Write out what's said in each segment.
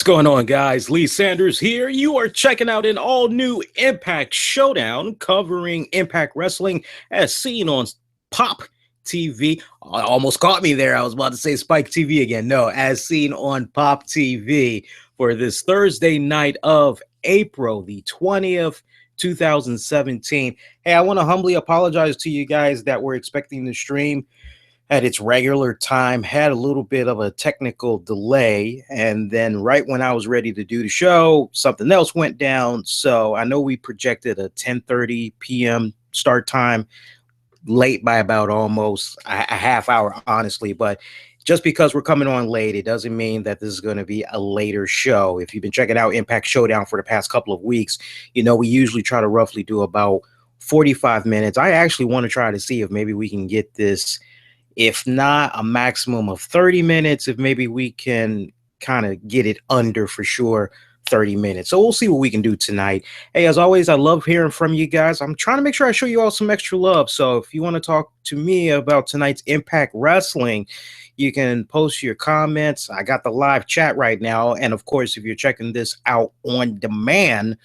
What's going on, guys? Lee Sanders here. You are checking out an all new Impact Showdown covering Impact Wrestling as seen on Pop TV. Almost caught me there. I was about to say Spike TV again. No, as seen on Pop TV for this Thursday night of April the 20th. 2017. Hey, I want to humbly apologize to you guys that were expecting the stream at its regular time, had a little bit of a technical delay, and then right when I was ready to do the show, something else went down. So I know we projected a 10:30 p.m. start time, late by about almost a half hour, honestly. But just because we're coming on late, it doesn't mean that this is going to be a later show. If you've been checking out Impact Showdown for the past couple of weeks, you know we usually try to roughly do about 45 minutes. I actually want to try to see if maybe we can get this, if not a maximum of 30 minutes, if maybe we can kind of get it under for sure 30 minutes. So we'll see what we can do tonight. Hey, as always, I love hearing from you guys. I'm trying to make sure I show you all some extra love. So if you want to talk to me about tonight's Impact Wrestling, you can post your comments. I got the live chat right now. And of course, if you're checking this out on demand,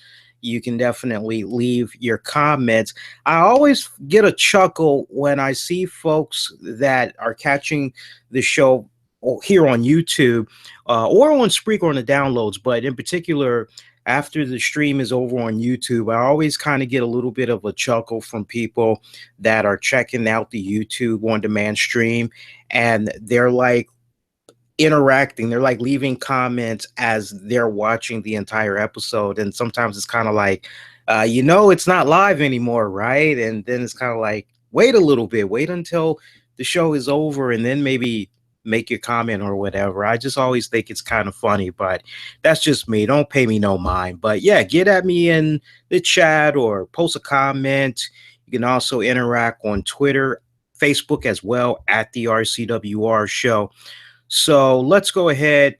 you can definitely leave your comments. I always get a chuckle when I see folks that are catching the show here on YouTube or on Spreaker on the downloads, but in particular, after the stream is over on YouTube, I always kind of get a little bit of a chuckle from people that are checking out the YouTube on demand stream, and they're like interacting, they're like leaving comments as they're watching the entire episode. And sometimes it's kind of like, it's not live anymore, right? And then it's kind of like, wait a little bit, wait until the show is over and then maybe make your comment or whatever. I just always think it's kind of funny, but that's just me. Don't pay me no mind. But yeah, get at me in the chat or post a comment. You can also interact on Twitter, Facebook as well, at the RCWR show. So let's go ahead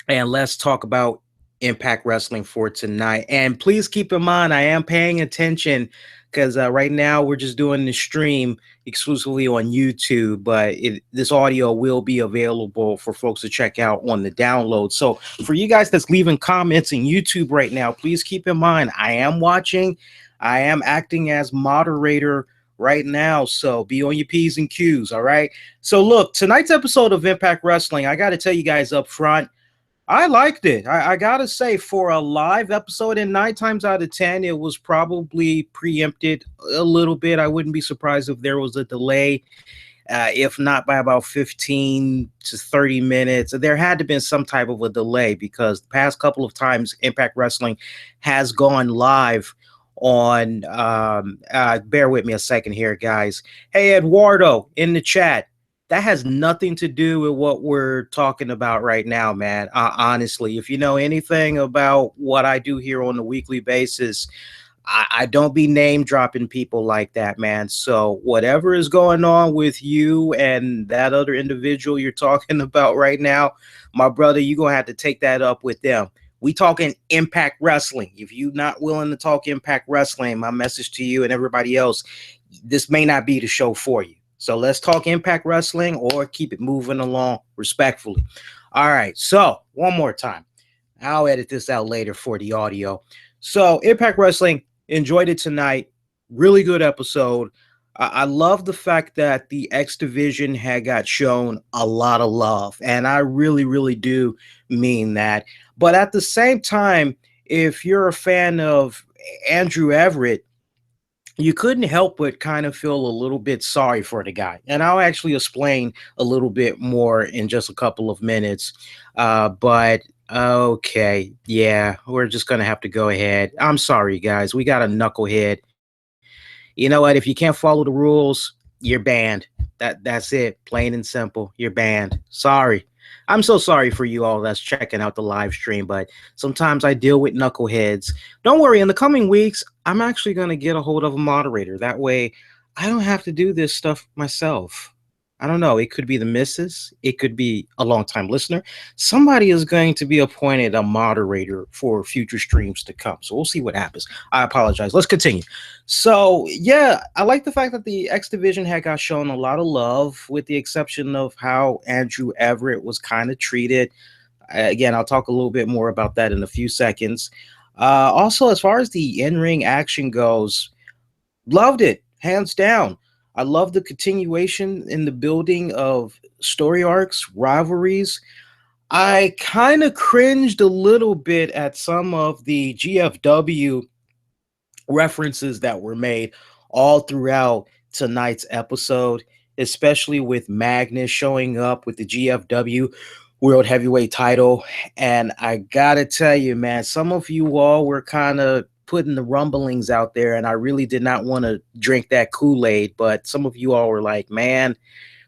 and let's talk about Impact Wrestling for tonight. And please keep in mind, I am paying attention because right now we're just doing the stream exclusively on YouTube, but this audio will be available for folks to check out on the download. So for you guys that's leaving comments in YouTube right now, please keep in mind, I am watching, I am acting as moderator right now, so be on your P's and Q's. All right, so look, tonight's episode of Impact Wrestling, I got to tell you guys up front, I liked it. I gotta say, for a live episode, and 9 times out of 10 it was probably preempted a little bit. I wouldn't be surprised if there was a delay, if not by about 15 to 30 minutes. There had to have been some type of a delay because the past couple of times Impact Wrestling has gone live on bear with me a second here, guys. Hey, Eduardo in the chat, that has nothing to do with what we're talking about right now, man. Honestly, if you know anything about what I do here on a weekly basis, I don't be name dropping people like that, man. So whatever is going on with you and that other individual you're talking about right now, my brother, you're going to have to take that up with them. We talking Impact Wrestling. If you're not willing to talk Impact Wrestling, my message to you and everybody else, this may not be the show for you. So let's talk Impact Wrestling or keep it moving along respectfully. All right. So one more time. I'll edit this out later for the audio. So Impact Wrestling, enjoyed it tonight. Really good episode. I love the fact that the X Division had got shown a lot of love. And I really, really do mean that. But at the same time, if you're a fan of Andrew Everett, you couldn't help but kind of feel a little bit sorry for the guy. And I'll actually explain a little bit more in just a couple of minutes. But okay, yeah, we're just going to have to go ahead. I'm sorry, guys. We got a knucklehead. You know what? If you can't follow the rules, you're banned. That's it. Plain and simple. You're banned. Sorry. I'm so sorry for you all that's checking out the live stream, but sometimes I deal with knuckleheads. Don't worry, in the coming weeks, I'm actually going to get a hold of a moderator. That way, I don't have to do this stuff myself. I don't know. It could be the missus. It could be a longtime listener. Somebody is going to be appointed a moderator for future streams to come. So we'll see what happens. I apologize. Let's continue. So, yeah, I like the fact that the X Division had got shown a lot of love, with the exception of how Andrew Everett was kind of treated. Again, I'll talk a little bit more about that in a few seconds. Also, as far as the in-ring action goes, loved it, hands down. I love the continuation in the building of story arcs, rivalries. I kind of cringed a little bit at some of the GFW references that were made all throughout tonight's episode, especially with Magnus showing up with the GFW World Heavyweight title. And I gotta tell you, man, some of you all were kind of putting the rumblings out there, and I really did not want to drink that Kool-Aid, but some of you all were like, man,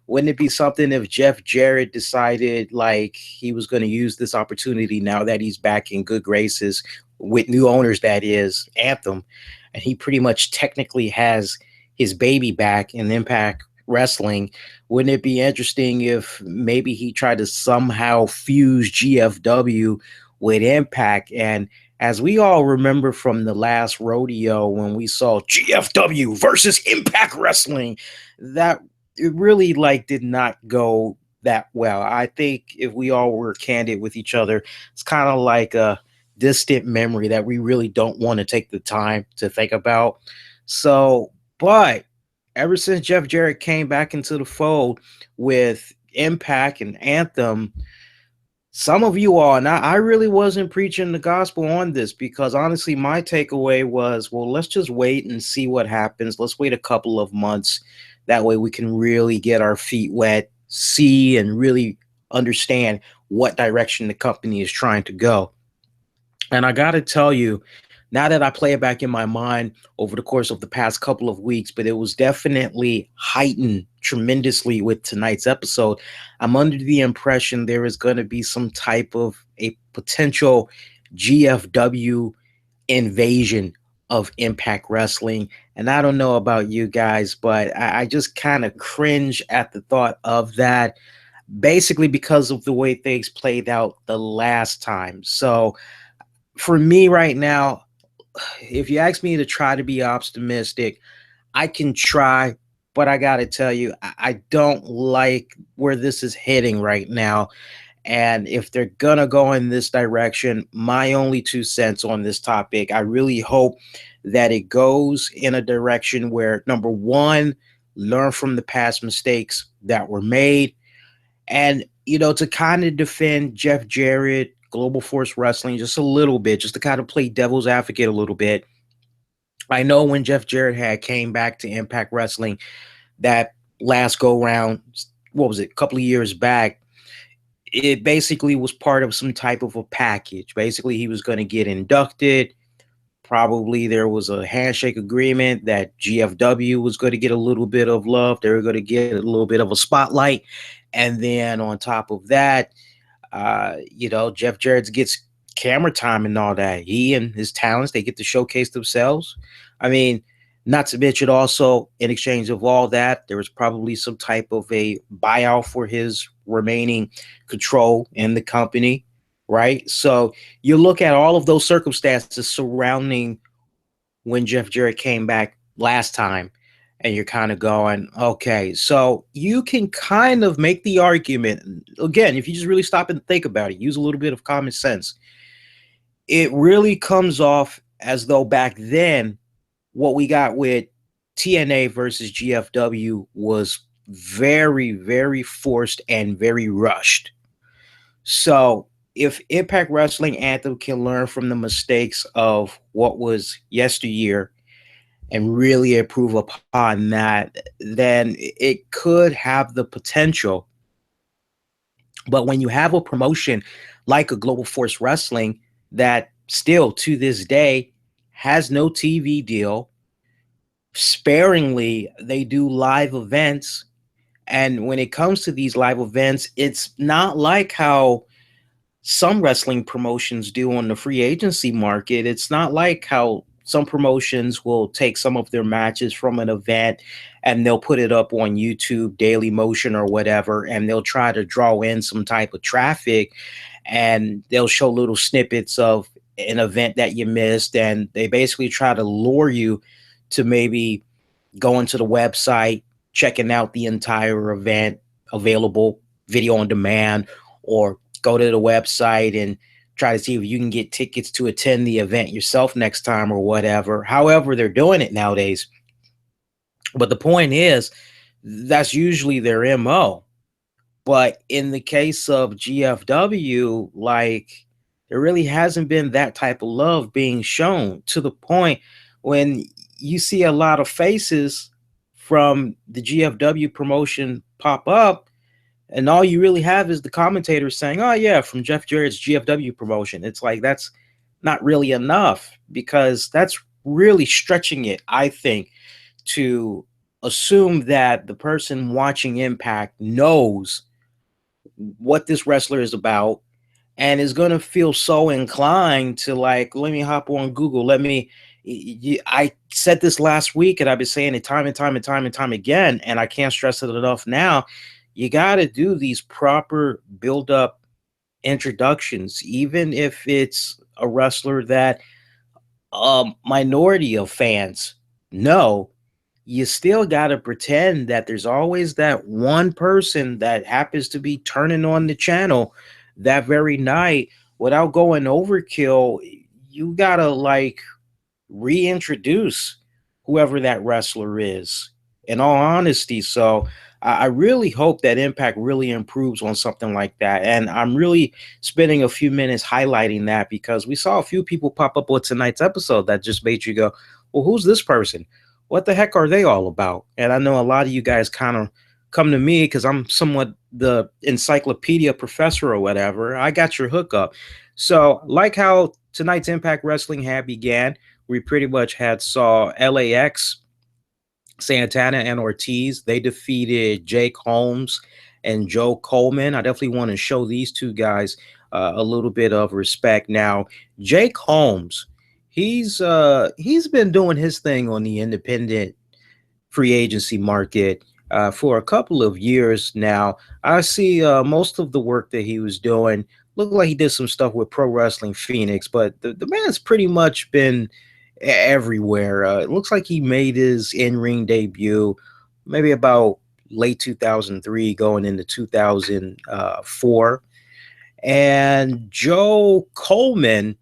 wouldn't it be something if Jeff Jarrett decided like he was going to use this opportunity now that he's back in good graces with new owners, that is Anthem, and he pretty much technically has his baby back in Impact Wrestling? Wouldn't it be interesting if maybe he tried to somehow fuse GFW with Impact? And as we all remember from the last rodeo when we saw GFW versus Impact Wrestling, that it really like did not go that well. I think if we all were candid with each other, it's kind of like a distant memory that we really don't want to take the time to think about. So, but ever since Jeff Jarrett came back into the fold with Impact and Anthem, some of you all, and I really wasn't preaching the gospel on this, because honestly, my takeaway was, well, let's just wait and see what happens. Let's wait a couple of months. That way we can really get our feet wet, see, and really understand what direction the company is trying to go. And I got to tell you, now that I play it back in my mind over the course of the past couple of weeks, but it was definitely heightened tremendously with tonight's episode, I'm under the impression there is going to be some type of a potential GFW invasion of Impact Wrestling. And I don't know about you guys, but I just kind of cringe at the thought of that, basically because of the way things played out the last time. So for me right now, if you ask me to try to be optimistic, I can try, but I got to tell you, I don't like where this is heading right now. And if they're going to go in this direction, my only 2 cents on this topic, I really hope that it goes in a direction where, number one, learn from the past mistakes that were made. And, to kind of defend Jeff Jarrett, Global Force Wrestling, just a little bit, just to kind of play devil's advocate a little bit. I know when Jeff Jarrett had came back to Impact Wrestling that last go round, what was it, a couple of years back, it basically was part of some type of a package. Basically, he was going to get inducted. Probably there was a handshake agreement that GFW was going to get a little bit of love. They were going to get a little bit of a spotlight. And then on top of that, Jeff Jarrett gets camera time and all that. He and his talents, they get to showcase themselves. I mean, not to mention also, in exchange of all that, there was probably some type of a buyout for his remaining control in the company, right? So you look at all of those circumstances surrounding when Jeff Jarrett came back last time, and you're kind of going, okay, so you can kind of make the argument, again, if you just really stop and think about it, use a little bit of common sense, it really comes off as though back then what we got with TNA versus GFW was very, very forced and very rushed. So if Impact Wrestling Anthem can learn from the mistakes of what was yesteryear and really improve upon that, then it could have the potential. But when you have a promotion like a Global Force Wrestling that still to this day has no TV deal, sparingly they do live events. And when it comes to these live events, it's not like how some wrestling promotions do on the free agency market. It's not like how some promotions will take some of their matches from an event and they'll put it up on YouTube, Daily Motion or whatever, and they'll try to draw in some type of traffic, and they'll show little snippets of an event that you missed, and they basically try to lure you to maybe going to the website, checking out the entire event, available video on demand, or go to the website and try to see if you can get tickets to attend the event yourself next time or whatever. However, they're doing it nowadays. But the point is, that's usually their MO. But in the case of GFW, like, there really hasn't been that type of love being shown, to the point when you see a lot of faces from the GFW promotion pop up, and all you really have is the commentators saying, "Oh yeah, from Jeff Jarrett's GFW promotion." It's like, that's not really enough, because that's really stretching it, I think, to assume that the person watching Impact knows what this wrestler is about and is going to feel so inclined to, like, let me hop on Google. I said this last week, and I've been saying it time and time and time and time again, and I can't stress it enough now. You got to do these proper build up introductions, even if it's a wrestler that a minority of fans know. You still got to pretend that there's always that one person that happens to be turning on the channel that very night without going overkill. You got to, like, reintroduce whoever that wrestler is, in all honesty. So I really hope that Impact really improves on something like that. And I'm really spending a few minutes highlighting that, because we saw a few people pop up with tonight's episode that just made you go, well, who's this person? What the heck are they all about? And I know a lot of you guys kind of come to me because I'm somewhat the encyclopedia professor or whatever. I got your hookup. So, like how tonight's Impact Wrestling had began, we pretty much had saw LAX, Santana, and Ortiz. They defeated Jake Holmes and Joe Coleman. I definitely want to show these two guys a little bit of respect. Now, Jake Holmes, he's been doing his thing on the independent free agency market for a couple of years now. I see most of the work that he was doing. Looked like he did some stuff with Pro Wrestling Phoenix, but the man's pretty much been everywhere. It looks like he made his in-ring debut maybe about late 2003 going into 2004. And Joe Coleman,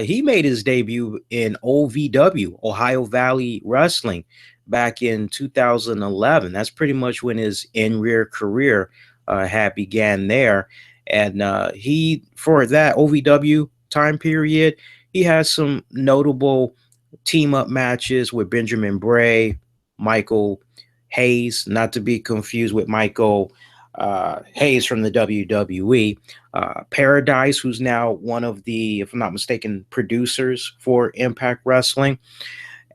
he made his debut in OVW, Ohio Valley Wrestling, back in 2011. That's pretty much when his in-rear career had began there. And he, for that OVW time period, he has some notable team-up matches with Benjamin Bray, Michael Hayes, not to be confused with Michael Hayes from the WWE. Paradise, who's now one of the, if I'm not mistaken, producers for Impact Wrestling.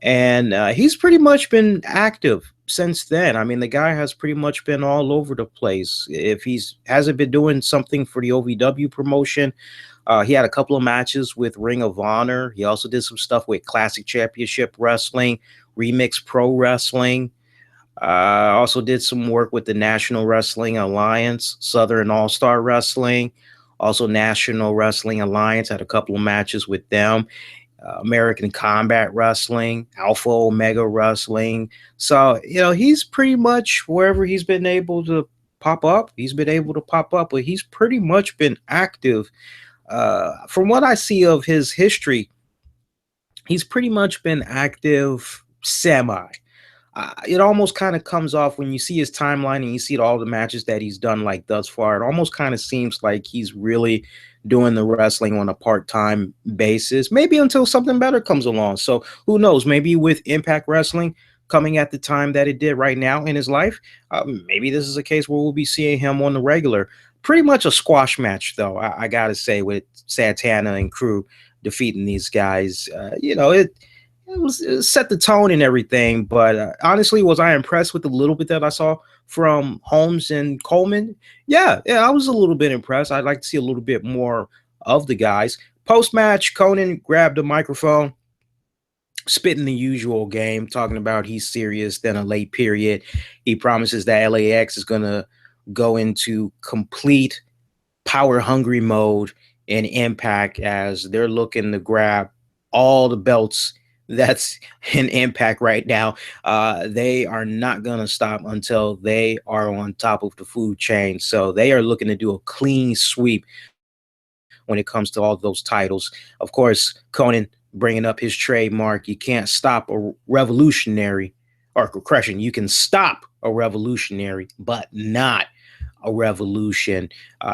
And he's pretty much been active since then. I mean, the guy has pretty much been all over the place. If he's hasn't been doing something for the OVW promotion, he had a couple of matches with Ring of Honor. He also did some stuff with Classic Championship Wrestling, Remix Pro Wrestling. Also did some work with the National Wrestling Alliance, Southern All-Star Wrestling, also National Wrestling Alliance, had a couple of matches with them. American Combat Wrestling, Alpha Omega Wrestling. So, he's pretty much wherever he's been able to pop up, he's been able to pop up, but he's pretty much been active. From what I see of his history, he's pretty much been active semi. It almost kind of comes off when you see his timeline and you see all the matches that he's done like thus far. It almost kind of seems like he's really doing the wrestling on a part-time basis, maybe until something better comes along. So who knows? Maybe with Impact Wrestling coming at the time that it did right now in his life, maybe this is a case where we'll be seeing him on the regular. Pretty much a squash match, though, I gotta say, with Santana and crew defeating these guys. It set the tone and everything, but honestly, was I impressed with the little bit that I saw from Holmes and Coleman? Yeah, I was a little bit impressed. I'd like to see a little bit more of the guys. Post-match, Conan grabbed a microphone, spitting the usual game, talking about he's serious, then a late period. He promises that LAX is going to go into complete power-hungry mode in Impact as they're looking to grab all the belts that's in Impact right now. They are not going to stop until they are on top of the food chain. So they are looking to do a clean sweep when it comes to all those titles. Of course, Conan bringing up his trademark. You can't stop a revolutionary, or correction, you can stop a revolutionary, but not a revolution.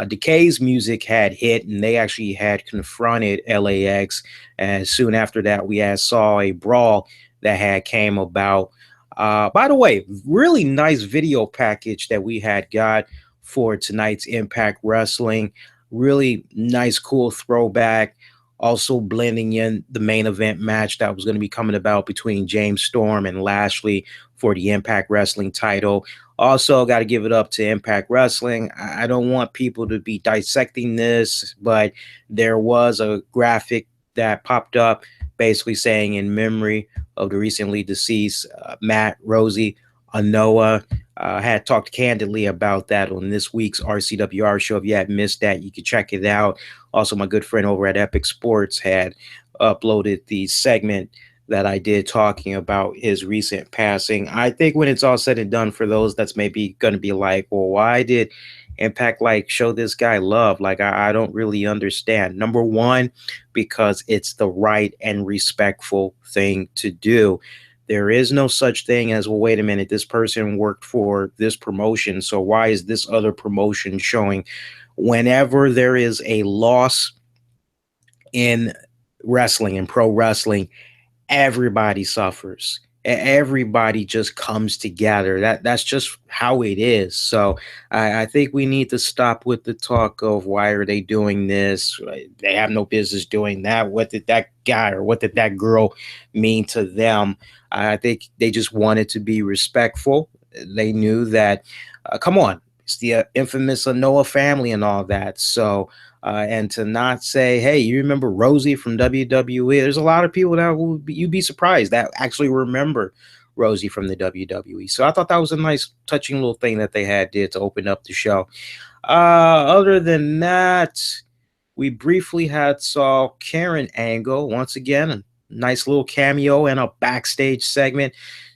Decay's music had hit, and they actually had confronted LAX. And soon after that, we had saw a brawl that had came about. By the way, really nice video package that we had got for tonight's Impact Wrestling. Really nice, cool throwback. Also blending in the main event match that was going to be coming about between James Storm and Lashley for the Impact Wrestling title. Also, got to give it up to Impact Wrestling. I don't want people to be dissecting this, but there was a graphic that popped up basically saying in memory of the recently deceased Matt Rosie Anoa. Had talked candidly about that on this week's RCWR show. If you had missed that, you could check it out. Also, my good friend over at Epic Sports had uploaded the segment that I did talking about his recent passing. I think when it's all said and done, for those that's maybe going to be like, well, why did Impact like show this guy love? Like, I don't really understand. Number one, because it's the right and respectful thing to do. There is no such thing as, well, wait a minute, this person worked for this promotion, so why is this other promotion showing? Whenever there is a loss in wrestling and pro wrestling, everybody suffers. Everybody just comes together. That's just how it is. So I think we need to stop with the talk of why are they doing this? They have no business doing that. What did that guy or what did that girl mean to them? I think they just wanted to be respectful. They knew that, come on, it's the infamous Noah family and all that. So and to not say, hey, you remember Rosie from WWE? There's a lot of people that you'd be surprised that actually remember Rosie from the WWE. So I thought that was a nice, touching little thing that they had did to open up the show. Other than that, we briefly had saw Karen Angle once again, a nice little cameo and a backstage segment.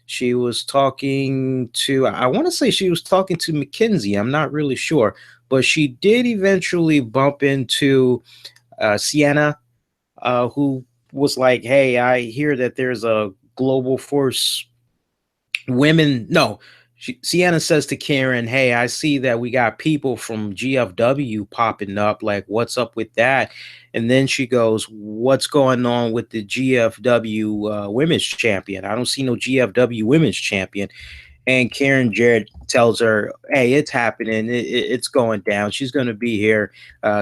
She was talking to, I want to say she was talking to McKenzie. I'm not really sure, but she did eventually bump into Sienna, who was like, hey, I hear that there's a Global Force women. No, Sienna says to Karen, hey, I see that we got people from GFW popping up. Like, what's up with that? And then she goes, what's going on with the GFW women's champion? I don't see no GFW women's champion. And Karen Jarrett tells her, hey, it's happening. It's going down. She's going to be here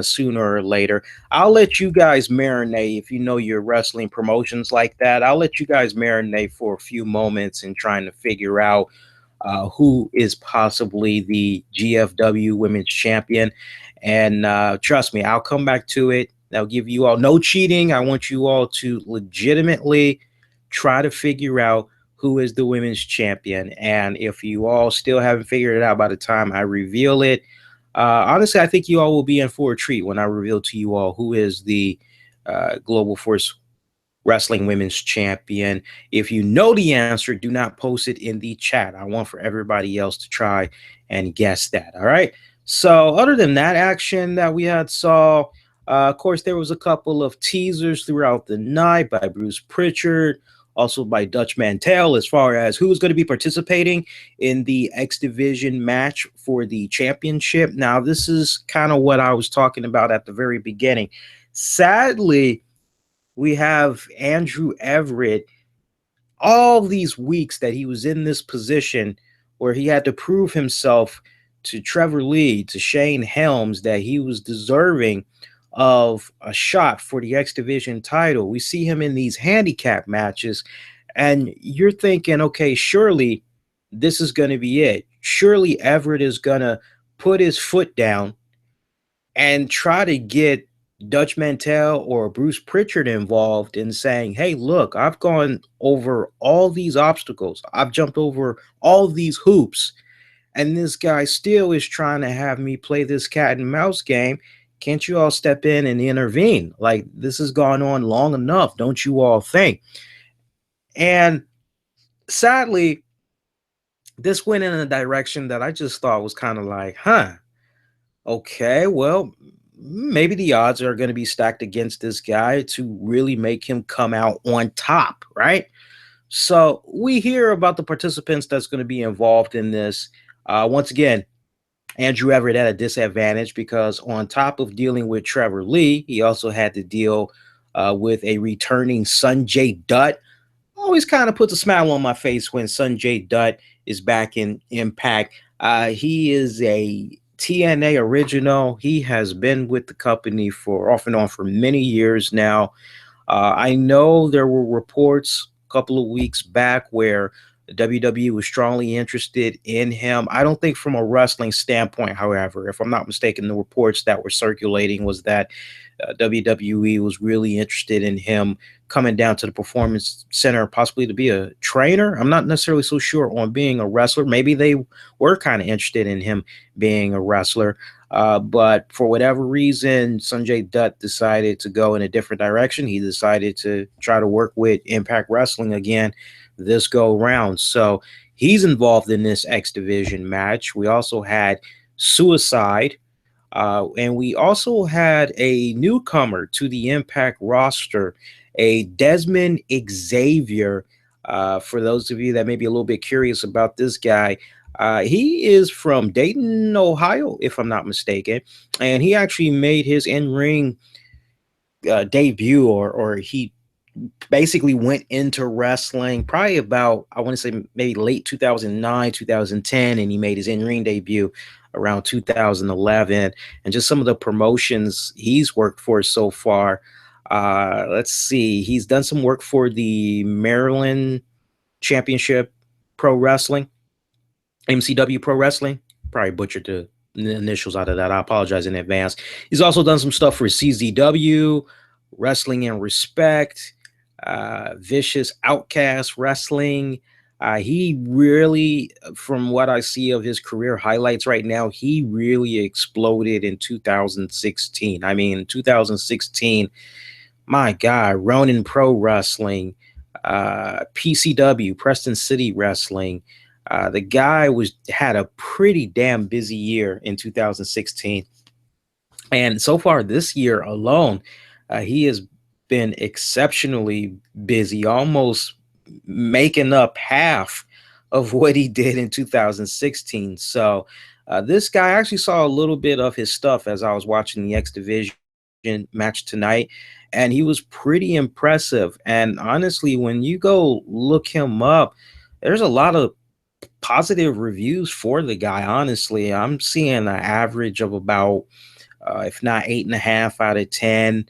sooner or later. I'll let you guys marinate if you know your wrestling promotions like that. I'll let you guys marinate for a few moments in trying to figure out who is possibly the GFW Women's Champion. And trust me, I'll come back to it. I'll give you all no cheating. I want you all to legitimately try to figure out who is the women's champion. And if you all still haven't figured it out by the time I reveal it, honestly, I think you all will be in for a treat when I reveal to you all who is the Global Force Wrestling Women's Champion. If you know the answer, do not post it in the chat. I want for everybody else to try and guess that. All right. So other than that action that we had saw, of course, there was a couple of teasers throughout the night by Bruce Pritchard, also by Dutch Mantel, as far as who is going to be participating in the X Division match for the championship. Now, this is kind of what I was talking about at the very beginning. Sadly, we have Andrew Everett, all these weeks that he was in this position where he had to prove himself to Trevor Lee, to Shane Helms, that he was deserving of a shot for the X Division title. We see him in these handicap matches, and you're thinking, okay, surely this is going to be it. Surely Everett is going to put his foot down and try to get Dutch Mantel or Bruce Pritchard involved in saying, hey, look, I've gone over all these obstacles. I've jumped over all these hoops. And this guy still is trying to have me play this cat and mouse game. Can't you all step in and intervene? Like, this has gone on long enough, don't you all think? And sadly, this went in a direction that I just thought was kind of like, huh, okay, well, maybe the odds are going to be stacked against this guy to really make him come out on top, right? So we hear about the participants that's going to be involved in this. Once again, Andrew Everett at a disadvantage because on top of dealing with Trevor Lee, he also had to deal with a returning Sonjay Dutt. Always kind of puts a smile on my face when Sonjay Dutt is back in Impact. He is a TNA original. He has been with the company for off and on for many years now. I know there were reports a couple of weeks back where the WWE was strongly interested in him. I don't think from a wrestling standpoint, however, if I'm not mistaken, the reports that were circulating was that WWE was really interested in him coming down to the Performance Center, possibly to be a trainer. I'm not necessarily so sure on being a wrestler. Maybe they were kind of interested in him being a wrestler. But for whatever reason, Sonjay Dutt decided to go in a different direction. He decided to try to work with Impact Wrestling again this go round. So he's involved in this X Division match. We also had Suicide. And we also had a newcomer to the Impact roster, a Desmond Xavier. For those of you that may be a little bit curious about this guy, he is from Dayton, Ohio, if I'm not mistaken. And he actually made his in ring debut, or he basically went into wrestling probably about, I want to say maybe late 2009, 2010, and he made his in-ring debut around 2011. And just some of the promotions he's worked for so far. Let's see, he's done some work for the Maryland Championship Pro Wrestling, MCW Pro Wrestling. Probably butchered the initials out of that. I apologize in advance. He's also done some stuff for CZW, Wrestling and Respect, Vicious Outcast Wrestling. He really, from what I see of his career highlights right now, he really exploded in 2016. I mean, 2016, my God, Ronin Pro Wrestling, PCW, Preston City Wrestling. The guy had a pretty damn busy year in 2016. And so far this year alone, he has been exceptionally busy, almost making up half of what he did in 2016. So this guy, I actually saw a little bit of his stuff as I was watching the X Division match tonight, and he was pretty impressive. And honestly, when you go look him up, there's a lot of positive reviews for the guy. Honestly, I'm seeing an average of about if not 8.5 out of 10,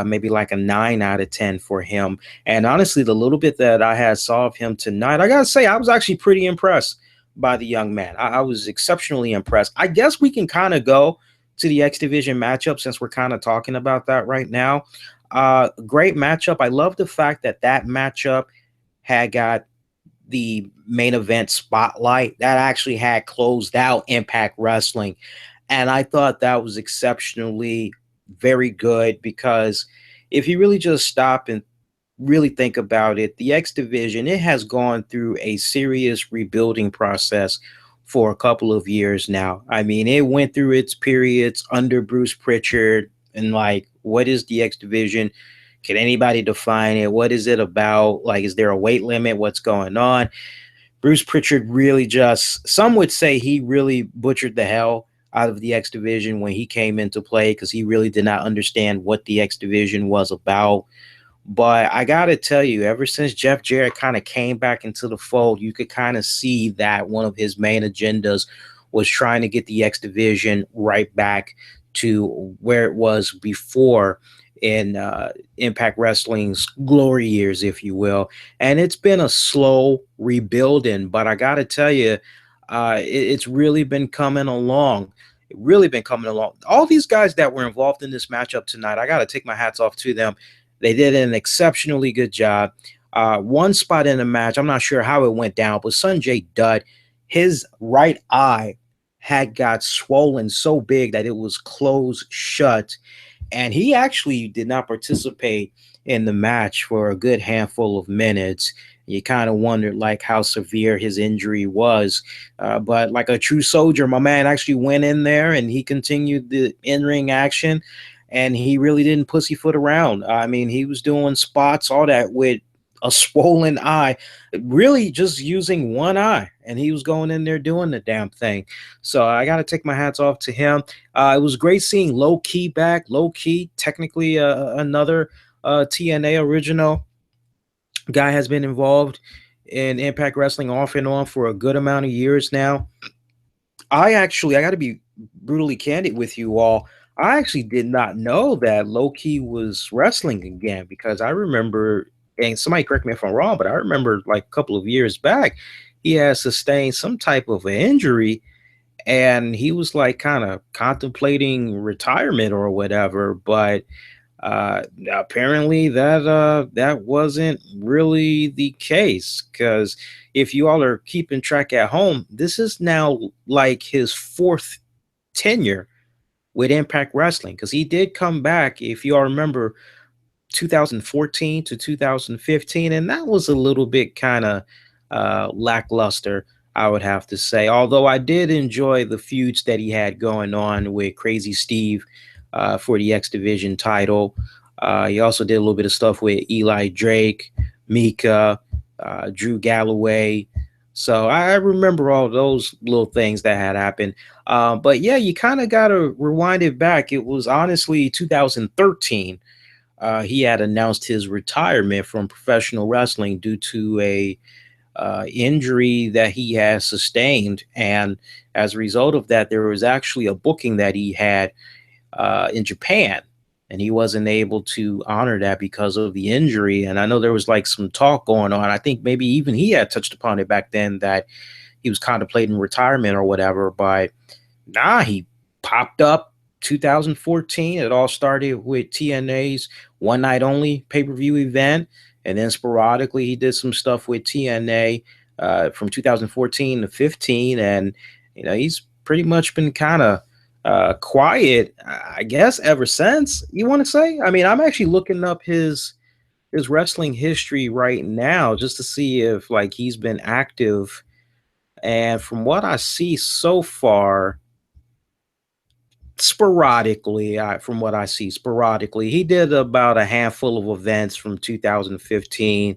maybe like a 9 out of 10 for him. And honestly, the little bit that I had saw of him tonight, I gotta say, I was actually pretty impressed by the young man. I was exceptionally impressed. I guess we can kind of go to the X Division matchup since we're kind of talking about that right now. Great matchup. I love the fact that that matchup had got the main event spotlight that actually had closed out Impact Wrestling. And I thought that was exceptionally very good because if you really just stop and really think about it, the X Division, it has gone through a serious rebuilding process for a couple of years now. I mean, it went through its periods under Bruce Pritchard and like, what is the X Division? Can anybody define it? What is it about? Like, is there a weight limit? What's going on? Bruce Pritchard really just, some would say he really butchered the hell out of the X Division when he came into play because he really did not understand what the X Division was about. But I got to tell you, ever since Jeff Jarrett kind of came back into the fold, you could kind of see that one of his main agendas was trying to get the X Division right back to where it was before in Impact Wrestling's glory years, if you will. And it's been a slow rebuilding, but I got to tell you, it's really been coming along. Really been coming along. All these guys that were involved in this matchup tonight, I got to take my hats off to them. They did an exceptionally good job. One spot in the match, I'm not sure how it went down, but Sonjay Dutt, his right eye had got swollen so big that it was closed shut. and he actually did not participate in the match for a good handful of minutes. You kind of wondered like how severe his injury was, but like a true soldier, my man actually went in there and he continued the in-ring action, and he really didn't pussyfoot around. I mean, he was doing spots, all that with a swollen eye, really just using one eye, and he was going in there doing the damn thing. So I got to take my hats off to him. It was great seeing Low Ki back. Low Ki, technically another TNA original. Guy has been involved in Impact Wrestling off and on for a good amount of years now. I got to be brutally candid with you all. I actually did not know that Low Ki was wrestling again, because I remember, and somebody correct me if I'm wrong, but I remember like a couple of years back, he had sustained some type of an injury, and he was like kind of contemplating retirement or whatever. But apparently that wasn't really the case, because if you all are keeping track at home, this is now like his fourth tenure with Impact Wrestling, because he did come back, if you all remember, 2014 to 2015, and that was a little bit kind of lackluster, I would have to say. Although I did enjoy the feuds that he had going on with Crazy Steve for the X Division title. He also did a little bit of stuff with Eli Drake, Mika, Drew Galloway. So I remember all those little things that had happened. But yeah, you kind of got to rewind it back. It was honestly 2013. He had announced his retirement from professional wrestling due to a injury that he has sustained, and as a result of that, there was actually a booking that he had in Japan, and he wasn't able to honor that because of the injury. And I know there was like some talk going on. I think maybe even he had touched upon it back then, that he was contemplating retirement or whatever. But nah, he popped up 2014. It all started with TNA's one night only pay-per-view event, and then sporadically he did some stuff with TNA from 2014 to 15, and he's pretty much been kind of quiet, I guess, ever since, you want to say. I mean, I'm actually looking up his wrestling history right now just to see if like he's been active, and from what I see so far, sporadically, from what I see sporadically, he did about a handful of events from 2015,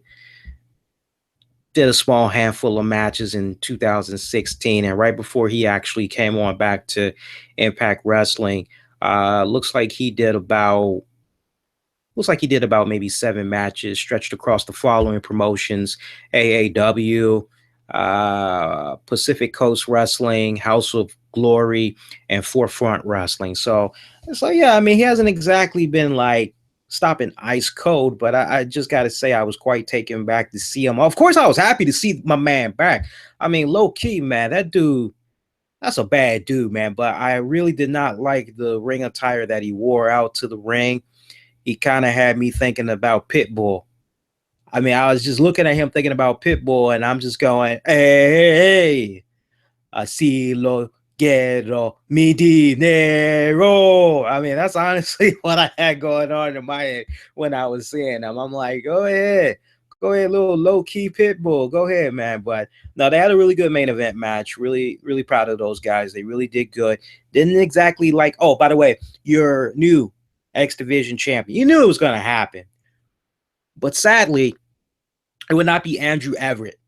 did a small handful of matches in 2016, and right before he actually came on back to Impact Wrestling, looks like he did about maybe 7 matches stretched across the following promotions: AAW, Pacific Coast Wrestling, House of Glory, and Forefront Wrestling. So yeah, I mean, he hasn't exactly been like stopping ice cold, but I just got to say I was quite taken back to see him. Of course, I was happy to see my man back. I mean, Low Ki, man, that dude, that's a bad dude, man. But I really did not like the ring attire that he wore out to the ring. He kind of had me thinking about Pitbull. I mean, I was just looking at him thinking about Pitbull, and I'm just going, hey, así lo quiero mi dinero. I mean, that's honestly what I had going on in my head when I was seeing him. I'm like, go ahead, little Low Ki Pitbull, go ahead, man. But no, they had a really good main event match. Really, really proud of those guys. They really did good. Didn't exactly like. Oh, by the way, your new X Division champion. You knew it was going to happen, but sadly, it would not be Andrew Everett.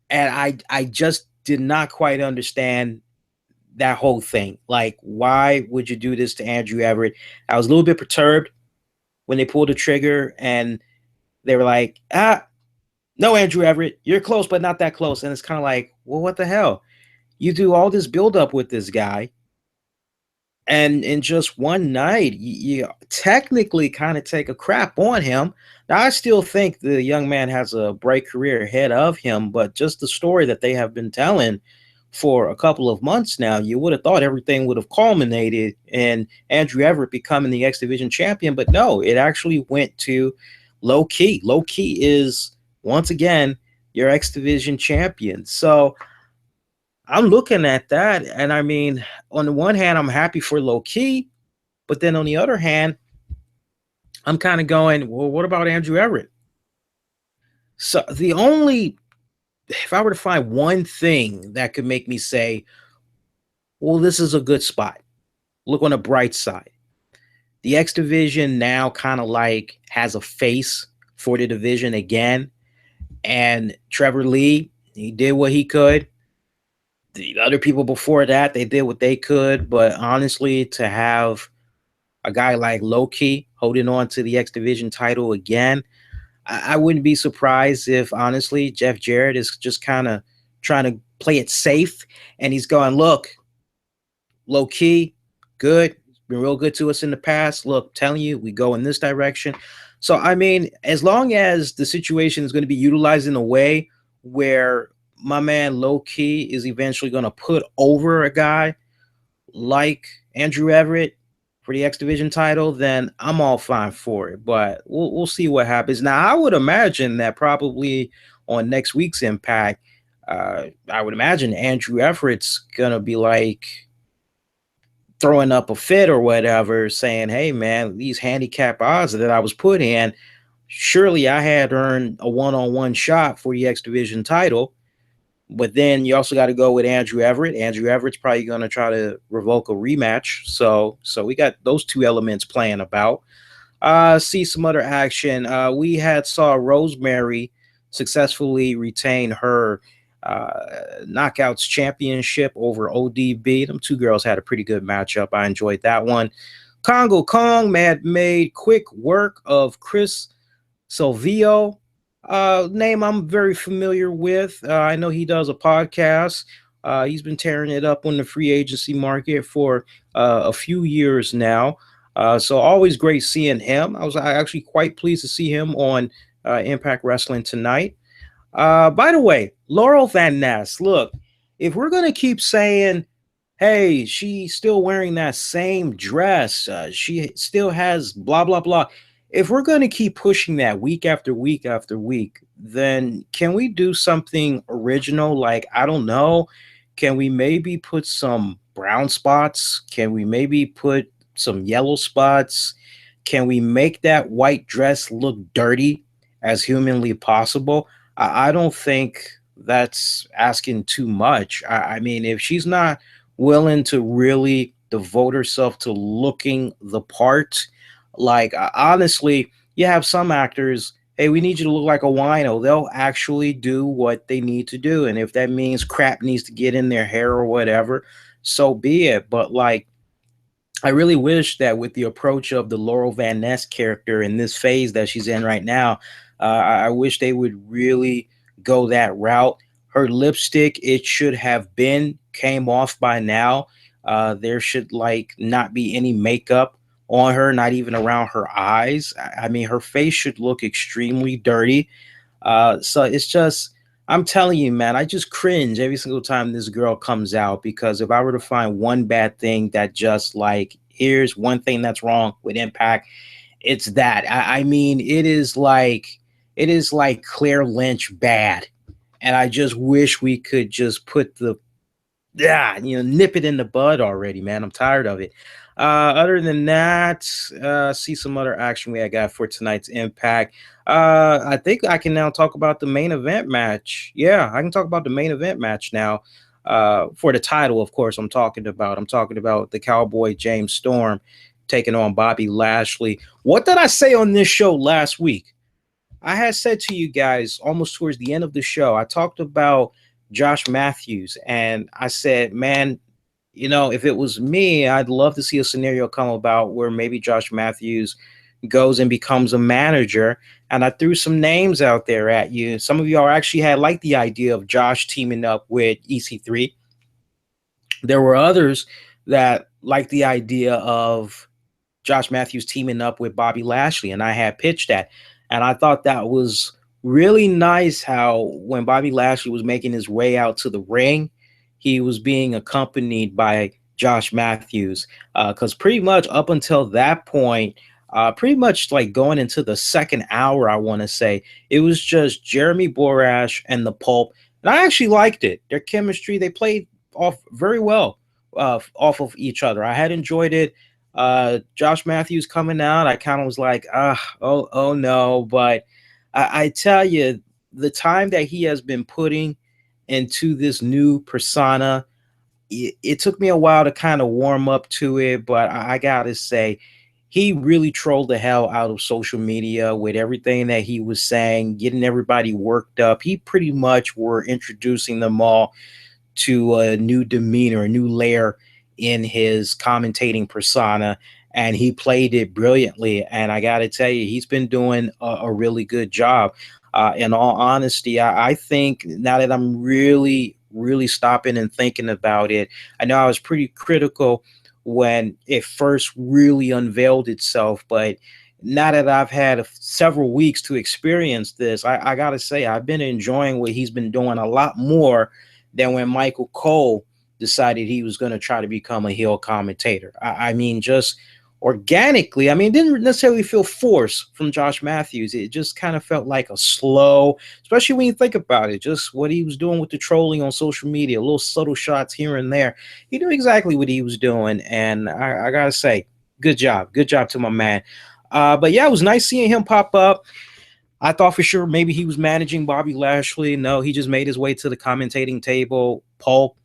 And I just did not quite understand that whole thing. Like, why would you do this to Andrew Everett? I was a little bit perturbed when they pulled the trigger and they were like, no, Andrew Everett, you're close, but not that close. And it's kind of like, well, what the hell? You do all this buildup with this guy, and in just one night, you technically kind of take a crap on him. Now, I still think the young man has a bright career ahead of him, but just the story that they have been telling for a couple of months now, you would have thought everything would have culminated in Andrew Everett becoming the X Division champion, but no, it actually went to Low Ki. Low Ki is, once again, your X Division champion. So I'm looking at that, and I mean, on the one hand, I'm happy for Low Ki, But then on the other hand, I'm kind of going, well, what about Andrew Everett? So the only, if I were to find one thing that could make me say, well, this is a good spot, look on the bright side. The X division now kind of like has a face for the division again. And Trevor Lee, he did what he could. The other people before that, they did what they could. But honestly, to have a guy like Low Ki holding on to the X division title again, I wouldn't be surprised if honestly Jeff Jarrett is just kind of trying to play it safe, and he's going, look, Low Ki, good, been real good to us in the past. Look, telling you, we go in this direction. So I mean, as long as the situation is going to be utilized in a way where my man Low Ki is eventually going to put over a guy like Andrew Everett for the X Division title, then I'm all fine for it. But we'll see what happens. Now, I would imagine that probably on next week's Impact, I would imagine Andrew Everett's gonna be like throwing up a fit or whatever, saying, "Hey, man, these handicap odds that I was put in, surely I had earned a one-on-one shot for the X Division title." But then you also got to go with Andrew Everett. Andrew Everett's probably going to try to revoke a rematch. So we got those two elements playing about. See some other action. We had saw Rosemary successfully retain her Knockouts championship over ODB. Them two girls had a pretty good matchup. I enjoyed that one. Congo Kong had made quick work of Chris Silvio, name I'm very familiar with. I know he does a podcast. He's been tearing it up on the free agency market for a few years now. So always great seeing him. I was actually quite pleased to see him on Impact Wrestling tonight. By the way, Laurel Van Ness, look, if we're going to keep saying, hey, she's still wearing that same dress, she still has blah, blah, blah. If we're going to keep pushing that week after week after week, then can we do something original? Like, I don't know. Can we maybe put some brown spots? Can we maybe put some yellow spots? Can we make that white dress look dirty as humanly possible? I don't think that's asking too much. I mean, if she's not willing to really devote herself to looking the part, like honestly, you have some actors, hey, we need you to look like a wino. They'll actually do what they need to do. And if that means crap needs to get in their hair or whatever, so be it. But like, I really wish that with the approach of the Laurel Van Ness character in this phase that she's in right now, I wish they would really go that route. Her lipstick, it should have been came off by now. There should like not be any makeup on her, not even around her eyes. I mean, her face should look extremely dirty. So it's just, I'm telling you, man, I just cringe every single time this girl comes out, because if I were to find one bad thing that just like, here's one thing that's wrong with Impact, it's that. I mean, it is like Claire Lynch bad. And I just wish we could just put the, yeah, nip it in the bud already, man. I'm tired of it. Other than that, see some other action we got for tonight's Impact. I think I can now talk about the main event match. Yeah, I can talk about the main event match now. For the title, of course, I'm talking about the Cowboy James Storm taking on Bobby Lashley. What did I say on this show last week? I had said to you guys almost towards the end of the show, I talked about Josh Matthews, and I said, man, if it was me, I'd love to see a scenario come about where maybe Josh Matthews goes and becomes a manager. And I threw some names out there at you. Some of y'all actually had liked the idea of Josh teaming up with EC3. There were others that liked the idea of Josh Matthews teaming up with Bobby Lashley, and I had pitched that. And I thought that was really nice how when Bobby Lashley was making his way out to the ring, he was being accompanied by Josh Matthews. Because pretty much up until that point, pretty much like going into the second hour, I want to say, it was just Jeremy Borash and the Pulp. And I actually liked it. Their chemistry, they played off very well off of each other. I had enjoyed it. Josh Matthews coming out, I kind of was like, oh no. But I tell you, the time that he has been putting into this new persona, it took me a while to kind of warm up to it, but I gotta say, he really trolled the hell out of social media with everything that he was saying, getting everybody worked up. He pretty much were introducing them all to a new demeanor, a new layer in his commentating persona, and he played it brilliantly. And I got to tell you, he's been doing a really good job. In all honesty, I think now that I'm really stopping and thinking about it, I know I was pretty critical when it first really unveiled itself, but now that I've had several weeks to experience this, I gotta say I've been enjoying what he's been doing a lot more than when Michael Cole decided he was going to try to become a heel commentator. I mean, just organically, I mean, it didn't necessarily feel forced from Josh Matthews. It just kind of felt like a slow, especially when you think about it, just what he was doing with the trolling on social media, little subtle shots here and there. He knew exactly what he was doing. And I got to say, good job. Good job to my man. But yeah, it was nice seeing him pop up. I thought for sure maybe he was managing Bobby Lashley. No, he just made his way to the commentating table. Pulp,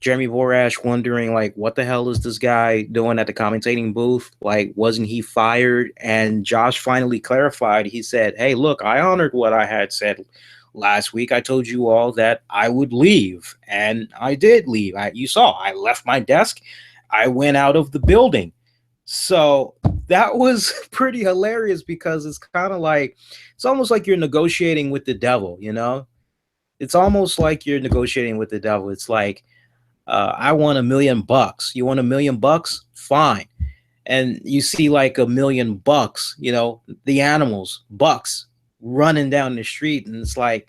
Jeremy Borash wondering, like, what the hell is this guy doing at the commentating booth? Like, wasn't he fired? And Josh finally clarified. He said, hey, look, I honored what I had said last week. I told you all that I would leave, and I did leave. You saw, I left my desk. I went out of the building. So that was pretty hilarious because it's kind of like, it's almost like you're negotiating with the devil, you know? It's almost like you're negotiating with the devil. It's like, I want $1,000,000. You want $1,000,000? Fine. And you see like $1,000,000, you know, the animals, bucks running down the street. And it's like,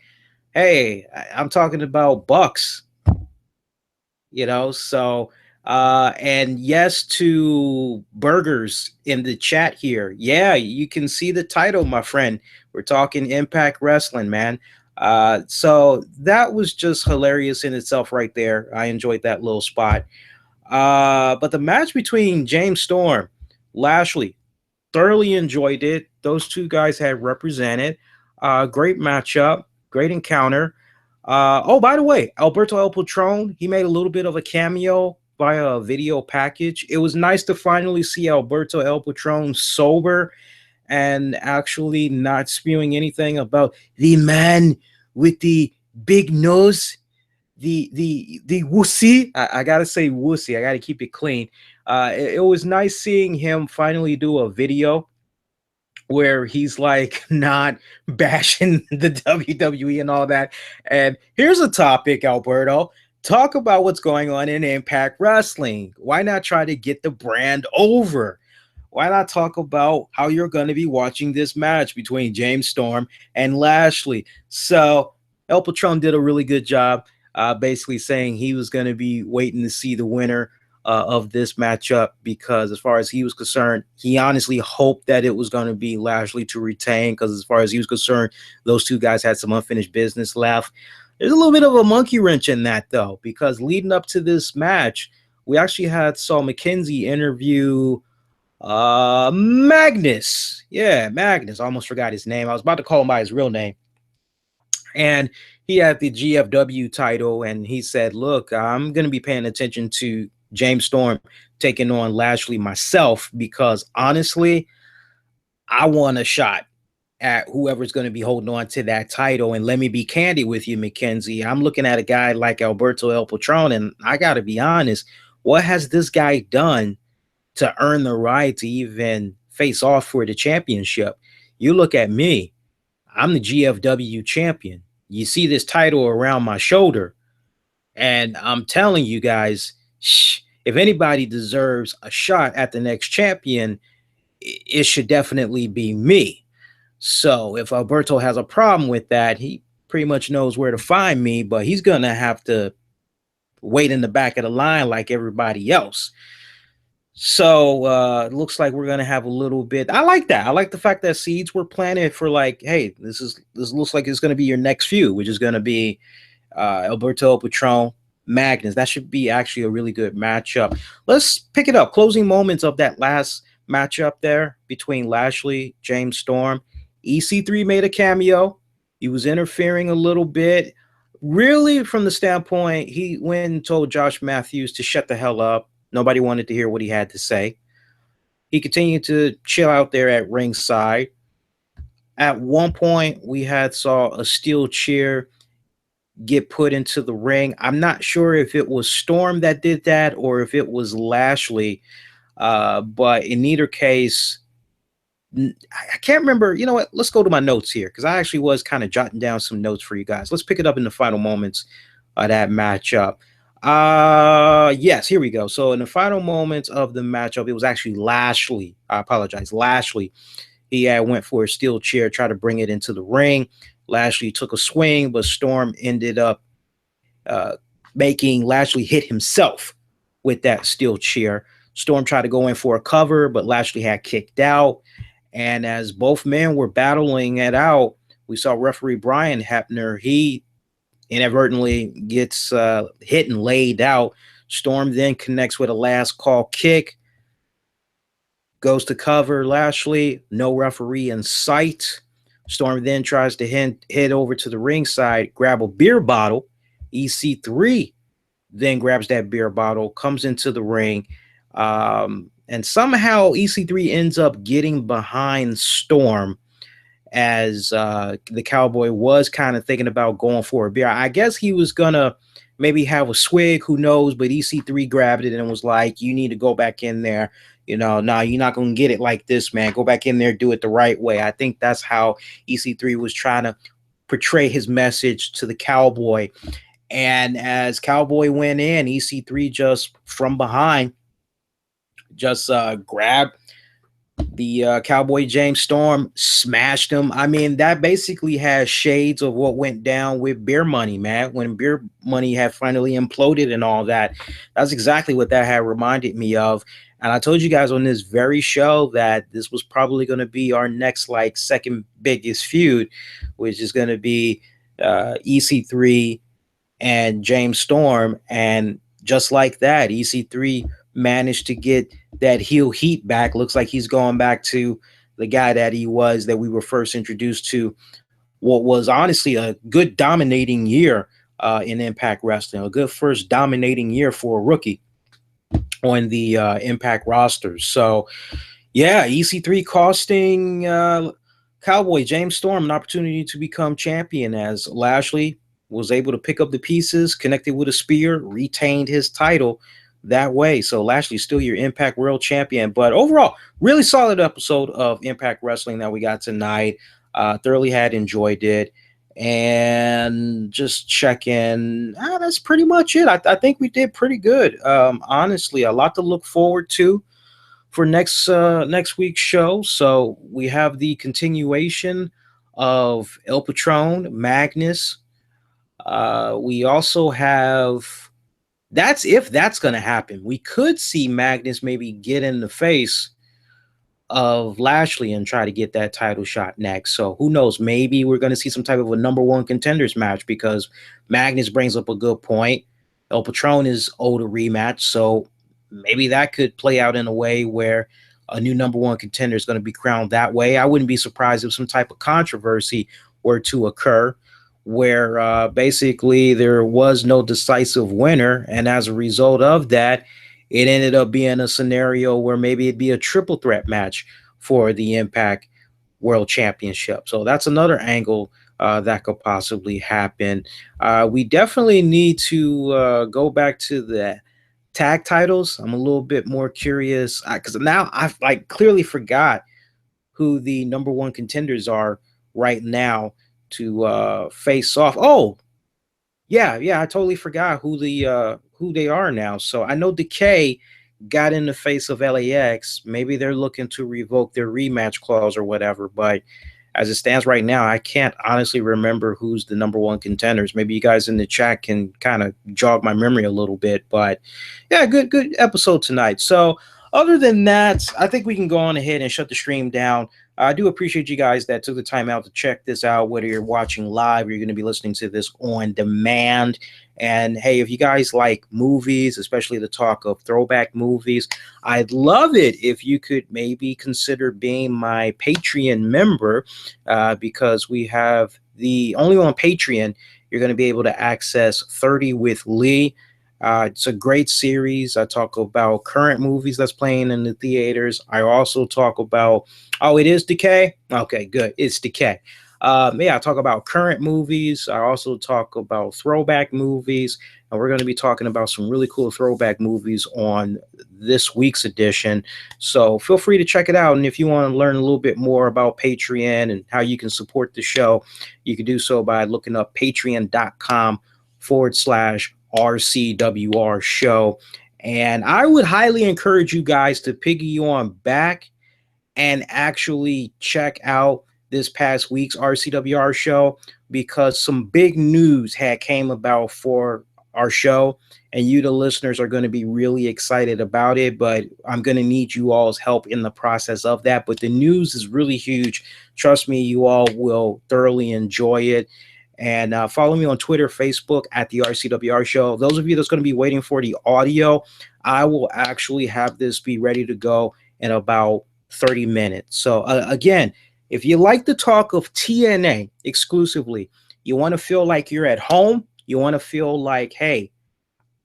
hey, I'm talking about bucks, you know? So, and yes to burgers in the chat here. Yeah, you can see the title, my friend. We're talking Impact Wrestling, man. So that was just hilarious in itself right there. I enjoyed that little spot. But the match between James Storm, Lashley, thoroughly enjoyed it. Those two guys had represented. Great matchup, great encounter. Oh, by the way, Alberto El Patron, he made a little bit of a cameo via a video package. It was nice to finally see Alberto El Patron sober and actually not spewing anything about the man with the big nose, the wussy. I gotta say wussy. I gotta keep it clean. It was nice seeing him finally do a video where he's like not bashing the WWE and all that. And here's a topic, Alberto. Talk about what's going on in Impact Wrestling. Why not try to get the brand over? Why not talk about how you're going to be watching this match between James Storm and Lashley? So El Patron did a really good job, basically saying he was going to be waiting to see the winner of this matchup, because as far as he was concerned, he honestly hoped that it was going to be Lashley to retain, because as far as he was concerned, those two guys had some unfinished business left. There's a little bit of a monkey wrench in that, though, because leading up to this match, we actually had Saul McKenzie interview Magnus. Yeah, Magnus. I almost forgot his name. I was about to call him by his real name. And he had the GFW title, and he said, look, I'm going to be paying attention to James Storm taking on Lashley myself, because honestly, I want a shot at whoever's going to be holding on to that title. And let me be candid with you, McKenzie. I'm looking at a guy like Alberto El Patron, and I got to be honest, what has this guy done to earn the right to even face off for the championship? You look at me, I'm the GFW champion. You see this title around my shoulder, and I'm telling you guys, if anybody deserves a shot at the next champion, it should definitely be me. So if Alberto has a problem with that, he pretty much knows where to find me, but he's going to have to wait in the back of the line like everybody else. So it looks like we're going to have a little bit. I like that. I like the fact that seeds were planted for, like, hey, this looks like it's going to be your next feud, which is going to be Alberto El Patron Magnus. That should be actually a really good matchup. Let's pick it up. Closing moments of that last matchup there between Lashley, James Storm. EC3 made a cameo. He was interfering a little bit. Really, from the standpoint, he went and told Josh Matthews to shut the hell up. Nobody wanted to hear what he had to say. He continued to chill out there at ringside. At one point, we had saw a steel chair get put into the ring. I'm not sure if it was Storm that did that or if it was Lashley. But in either case, I can't remember. You know what? Let's go to my notes here because I actually was kind of jotting down some notes for you guys. Let's pick it up in the final moments of that matchup. Yes, here we go. So in the final moments of the matchup, it was actually Lashley. I apologize, Lashley. He went for a steel chair, tried to bring it into the ring. Lashley took a swing, but Storm ended up making Lashley hit himself with that steel chair. Storm tried to go in for a cover, but Lashley had kicked out. And as both men were battling it out, we saw referee Brian Hebner. He inadvertently gets hit and laid out. Storm then connects with a last call kick. Goes to cover Lashley. No referee in sight. Storm then tries to head over to the ringside, grab a beer bottle. EC3 then grabs that beer bottle, comes into the ring. And somehow EC3 ends up getting behind Storm as the Cowboy was kind of thinking about going for a beer. I guess he was going to maybe have a swig, who knows, but EC3 grabbed it and was like, you need to go back in there. You know, nah, you're not going to get it like this, man. Go back in there, do it the right way. I think that's how EC3 was trying to portray his message to the Cowboy. And as Cowboy went in, EC3 just from behind just grabbed the Cowboy James Storm, smashed him. I mean, that basically has shades of what went down with Beer Money, man. When Beer Money had finally imploded and all that, that's exactly what that had reminded me of. And I told you guys on this very show that this was probably going to be our next, like, second biggest feud, which is going to be EC3 and James Storm. And just like that, EC3 managed to get that heel heat back. Looks like he's going back to the guy that he was, that we were first introduced to, what was honestly a good dominating year in Impact Wrestling, a good first dominating year for a rookie on the Impact roster. So yeah, EC3 costing Cowboy James Storm an opportunity to become champion, as Lashley was able to pick up the pieces, connected with a spear, retained his title that way. So Lashley's still your Impact World Champion. But overall, really solid episode of Impact Wrestling that we got tonight. Thoroughly had enjoyed it. And just check in. That's pretty much it. I think we did pretty good. Honestly, a lot to look forward to for next week's show. So we have the continuation of El Patron, Magnus. We also have, that's if that's going to happen. We could see Magnus maybe get in the face of Lashley and try to get that title shot next. So who knows? Maybe we're going to see some type of a number one contenders match, because Magnus brings up a good point. El Patron is owed a rematch, so maybe that could play out in a way where a new number one contender is going to be crowned that way. I wouldn't be surprised if some type of controversy were to occur, where basically there was no decisive winner, and as a result of that, it ended up being a scenario where maybe it'd be a triple threat match for the Impact World Championship. So that's another angle that could possibly happen. We definitely need to go back to the tag titles. I'm a little bit more curious because now I've like clearly forgot who the number one contenders are right now to face off. Oh, yeah, I totally forgot who they are now. So I know Decay got in the face of LAX. Maybe they're looking to revoke their rematch clause or whatever. But as it stands right now, I can't honestly remember who's the number one contenders. Maybe you guys in the chat can kind of jog my memory a little bit. But yeah, good episode tonight. So other than that, I think we can go on ahead and shut the stream down. I do appreciate you guys that took the time out to check this out, whether you're watching live or you're going to be listening to this on demand. And hey, if you guys like movies, especially the talk of throwback movies, I'd love it if you could maybe consider being my Patreon member, because we have the only on Patreon, you're going to be able to access 30 with Lee. It's a great series. I talk about current movies that's playing in the theaters. I also talk about, oh, it is Decay? Okay, good. It's Decay. Yeah, I talk about current movies. I also talk about throwback movies. And we're going to be talking about some really cool throwback movies on this week's edition. So feel free to check it out. And if you want to learn a little bit more about Patreon and how you can support the show, you can do so by looking up patreon.com/RCWR show. And I would highly encourage you guys to piggy on back and actually check out this past week's RCWR show, because some big news had came about for our show, and you the listeners are going to be really excited about it, but I'm going to need you all's help in the process of that. But the news is really huge. Trust me, you all will thoroughly enjoy it. And follow me on Twitter, Facebook at the RCWR show. Those of you that's going to be waiting for the audio, I will actually have this be ready to go in about 30 minutes. So again, if you like the talk of TNA exclusively, you want to feel like you're at home, you want to feel like, hey,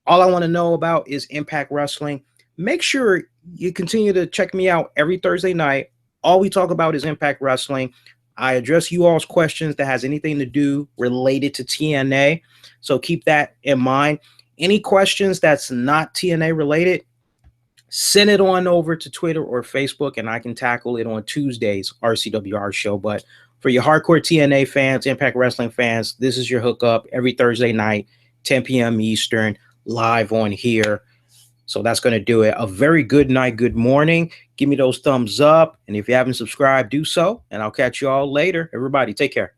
all I want to know about is Impact Wrestling, make sure you continue to check me out every Thursday night. All we talk about is Impact Wrestling. I address you all's questions that has anything to do related to TNA. So keep that in mind. Any questions that's not TNA related, send it on over to Twitter or Facebook, and I can tackle it on Tuesday's RCWR show. But for your hardcore TNA fans, Impact Wrestling fans, this is your hookup every Thursday night, 10 p.m. Eastern, live on here. So that's going to do it. A very good night, good morning. Give me those thumbs up. And if you haven't subscribed, do so. And I'll catch you all later. Everybody, take care.